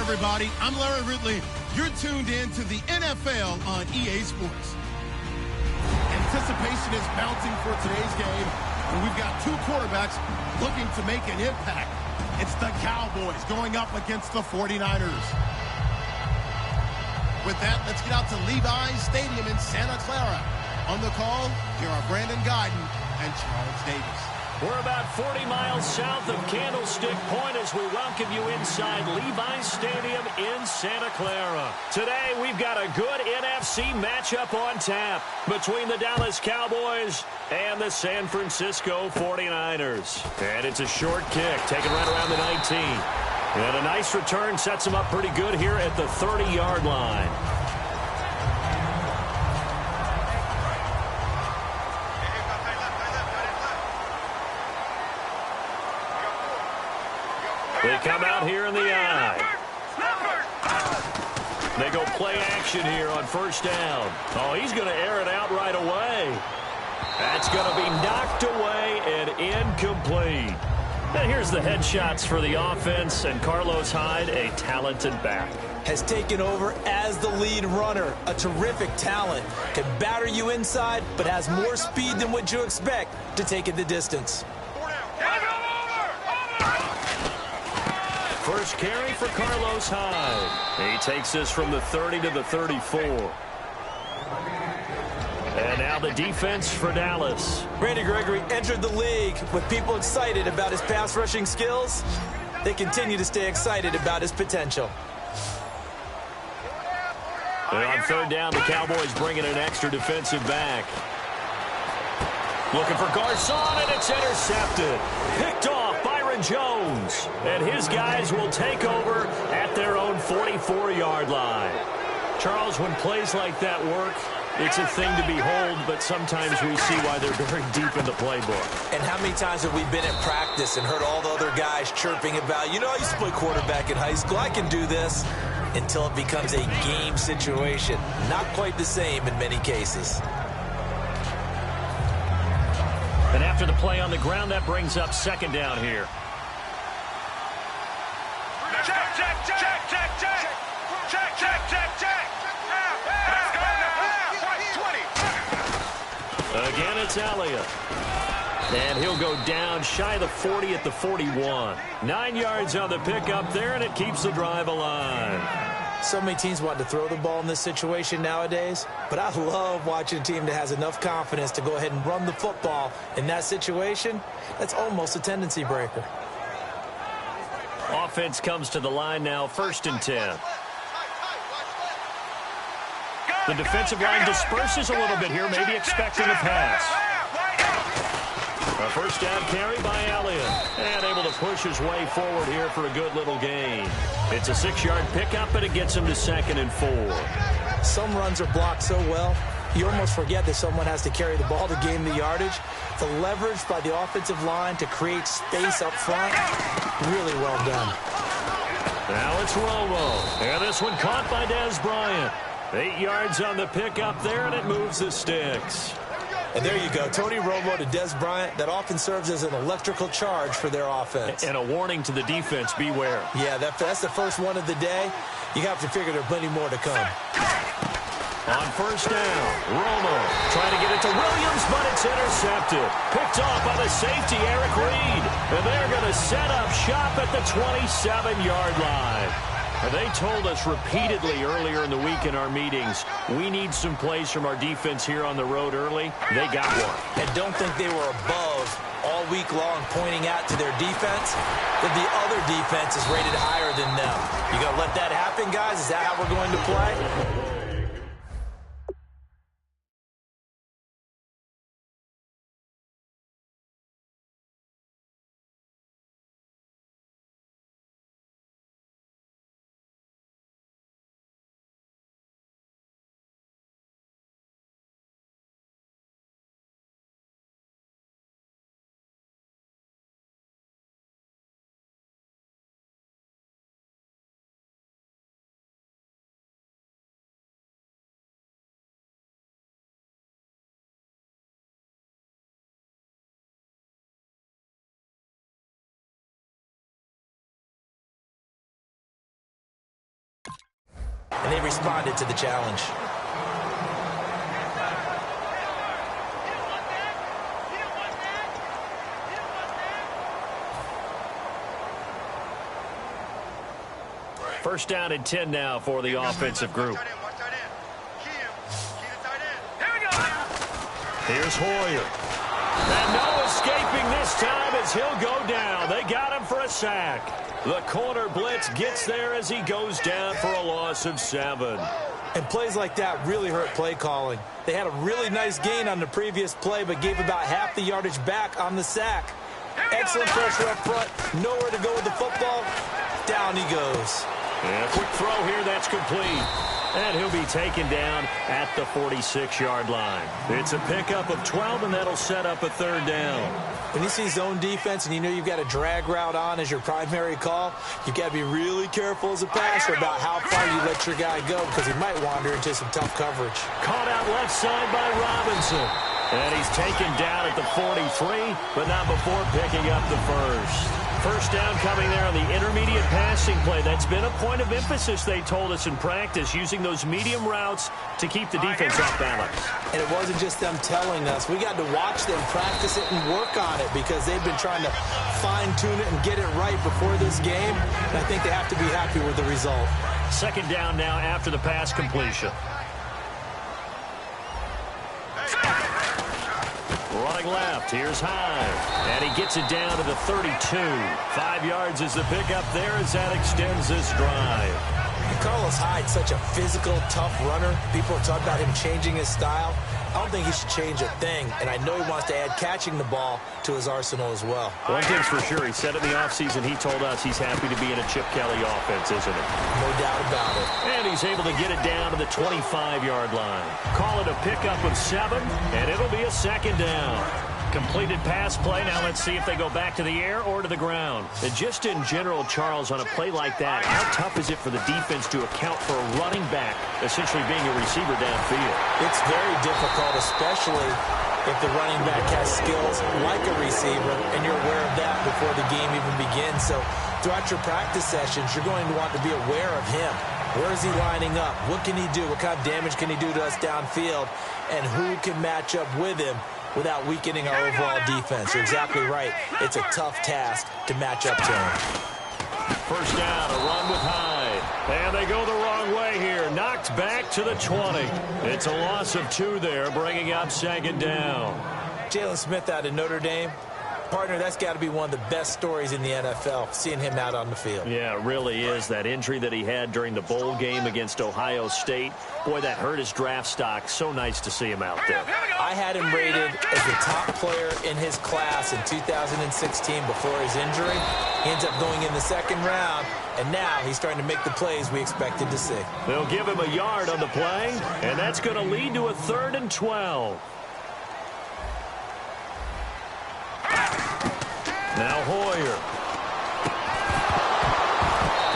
everybody. I'm Larry Ridley. You're tuned in to the NFL on EA Sports. Anticipation is mounting for today's game, and we've got two quarterbacks looking to make an impact. It's the Cowboys going up against the 49ers. With that, let's get out to Levi's Stadium in Santa Clara. On the call, here are Brandon Guyton and Charles Davis. We're about 40 miles south of Candlestick Point as we welcome you inside Levi's Stadium in Santa Clara. Today, we've got a good NFC matchup on tap between the Dallas Cowboys and the San Francisco 49ers. And it's a short kick, taken right around the 19. And a nice return sets them up pretty good here at the 30-yard line. They come out here in the eye. They go play action here on first down. Oh, he's going to air it out right away. That's going to be knocked away and incomplete. And here's the headshots for the offense, and Carlos Hyde, a talented back. Has taken over as the lead runner. A terrific talent. Can batter you inside, but has more speed than what you expect to take it the distance. First carry for Carlos Hyde. He takes this from the 30 to the 34. And now the defense for Dallas. Randy Gregory entered the league with people excited about his pass rushing skills. They continue to stay excited about his potential. And on third down, the Cowboys bring in an extra defensive back. Looking for Garcon, and it's intercepted. Picked off Byron Jones. And his guys will take over at their own 44-yard line. Charles, when plays like that work, it's a thing to behold, but sometimes we see why they're very deep in the playbook. And how many times have we been at practice and heard all the other guys chirping about, you know, I used to play quarterback in high school, I can do this, until it becomes a game situation. Not quite the same in many cases. And after the play on the ground, that brings up second down here. Check, check, check, check, check, check. Check, check, check, check. Let's go now. 20. Again, it's Elliott. And he'll go down shy of the 40 at the 41. 9 yards on the pickup there, and it keeps the drive alive. So many teams want to throw the ball in this situation nowadays, but I love watching a team that has enough confidence to go ahead and run the football in that situation. That's almost a tendency breaker. Offense comes to the line now, 1st and 10. The defensive line disperses a little bit here, maybe expecting a pass. A first down carry by Elliott. And able to push his way forward here for a good little gain. It's a 6-yard pickup, and it gets him to 2nd and 4. Some runs are blocked so well, you almost forget that someone has to carry the ball to gain the yardage. The leverage by the offensive line to create space up front, really well done. Now it's Romo. And this one caught by Dez Bryant. 8 yards on the pickup there, and it moves the sticks. And there you go, Tony Romo to Dez Bryant. That often serves as an electrical charge for their offense. And a warning to the defense, beware. Yeah, that's the first one of the day. You have to figure there are plenty more to come. On first down, Romo trying to get it to Williams, but it's intercepted. Picked off by the safety, Eric Reed. And they're going to set up shop at the 27-yard line. They told us repeatedly earlier in the week in our meetings, we need some plays from our defense here on the road early. They got one. And don't think they were above all week long pointing out to their defense that the other defense is rated higher than them. You going to let that happen, guys? Is that how we're going to play? And they responded to the challenge. First down and 10 now for the offensive group. Here's Hoyer. And no escaping this time as he'll go down. They got him for a sack. The corner blitz gets there as he goes down for a loss of 7. And plays like that really hurt play calling. They had a really nice gain on the previous play, but gave about half the yardage back on the sack. Excellent pressure up front. Nowhere to go with the football. Down he goes. And a quick throw here, that's complete. And he'll be taken down at the 46-yard line. It's a pickup of 12, and that'll set up a third down. When you see zone defense and you know you've got a drag route on as your primary call, you've got to be really careful as a passer about how far you let your guy go because he might wander into some tough coverage. Caught out left side by Robinson. And he's taken down at the 43, but not before picking up the first. First down coming there on the intermediate passing play. That's been a point of emphasis, they told us in practice, using those medium routes to keep the defense off balance. And it wasn't just them telling us. We got to watch them practice it and work on it because they've been trying to fine-tune it and get it right before this game. And I think they have to be happy with the result. Second down now after the pass completion. Running left, here's Hyde. And he gets it down to the 32. 5 yards is the pickup there as that extends this drive. Carlos Hyde's such a physical, tough runner. People are talking about him changing his style. I don't think he should change a thing, and I know he wants to add catching the ball to his arsenal as well. One thing's for sure, he said in the offseason he told us he's happy to be in a Chip Kelly offense, isn't it? No doubt about it. And he's able to get it down to the 25-yard line. Call it a pickup of 7, and it'll be a second down. Completed pass play. Now let's see if they go back to the air or to the ground. And just in general, Charles, on a play like that, how tough is it for the defense to account for a running back essentially being a receiver downfield? It's very difficult, especially if the running back has skills like a receiver, and you're aware of that before the game even begins. So throughout your practice sessions, you're going to want to be aware of him. Where is he lining up? What can he do? What kind of damage can he do to us downfield? And who can match up with him without weakening our overall defense? You're exactly right. It's a tough task to match up to him. First down, a run with Hyde. And they go the wrong way here. Knocked back to the 20. It's a loss of 2 there, bringing up second down. Jalen Smith out of Notre Dame. Partner, that's got to be one of the best stories in the NFL, seeing him out on the field. Yeah, it really is. That injury that he had during the bowl game against Ohio State, boy, that hurt his draft stock. So nice to see him out there. I had him rated as the top player in his class in 2016 before his injury. He ends up going in the second round, and now he's starting to make the plays we expected to see. They'll give him a yard on the play, and that's going to lead to a 3rd and 12. Now Hoyer.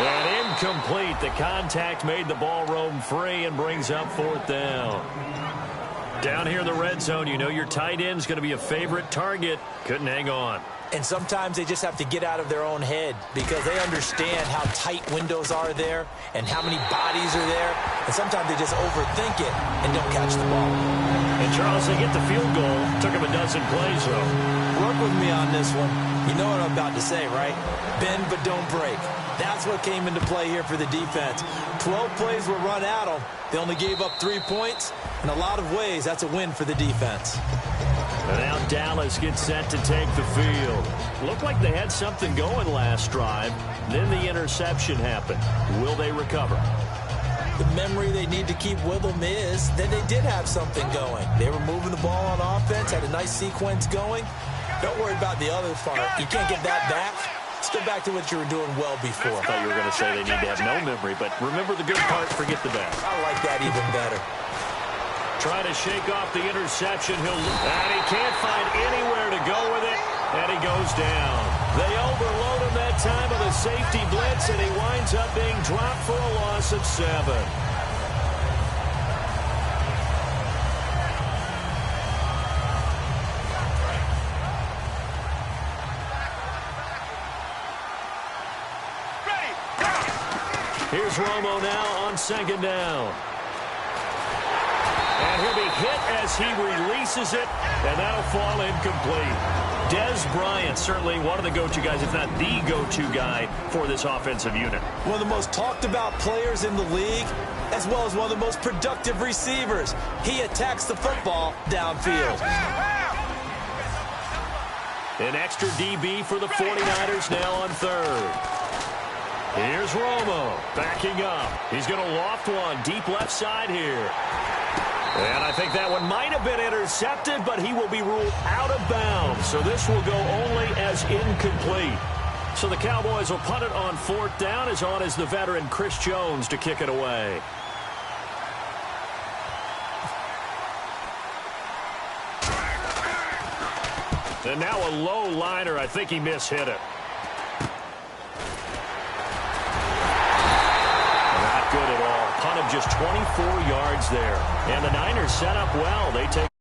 And incomplete. The contact made the ball roam free and brings up 4th down. Down here in the red zone, you know your tight end's going to be a favorite target. Couldn't hang on. And sometimes they just have to get out of their own head because they understand how tight windows are there and how many bodies are there. And sometimes they just overthink it and don't catch the ball. And Charles, they get the field goal. Took him a dozen plays, though. Work with me on this one. You know what I'm about to say, right? Bend but don't break. That's what came into play here for the defense. 12 plays were run at them. They only gave up 3 points. In a lot of ways, that's a win for the defense. And now Dallas gets set to take the field. Looked like they had something going last drive. Then the interception happened. Will they recover? The memory they need to keep with them is that they did have something going. They were moving the ball on offense, had a nice sequence going. Don't worry about the other part. You can't get that back. Let's go back to what you were doing well before. I thought you were going to say they need to have no memory, but remember the good part, forget the bad. I like that even better. Trying to shake off the interception. And he can't find anywhere to go with it, and he goes down. They overload him that time with a safety blitz, and he winds up being dropped for a loss of 7. Here's Romo now on second down. And he'll be hit as he releases it, and that'll fall incomplete. Des Bryant, certainly one of the go-to guys, if not the go-to guy for this offensive unit. One of the most talked about players in the league, as well as one of the most productive receivers. He attacks the football downfield. An extra DB for the 49ers now on third. Here's Romo backing up. He's going to loft one deep left side here. And I think that one might have been intercepted, but he will be ruled out of bounds. So this will go only as incomplete. So the Cowboys will punt it on fourth down, as on is the veteran Chris Jones to kick it away. And now a low liner. I think he mishit it. Not good at all. Punt of just 24 yards there. And the Niners set up well. They take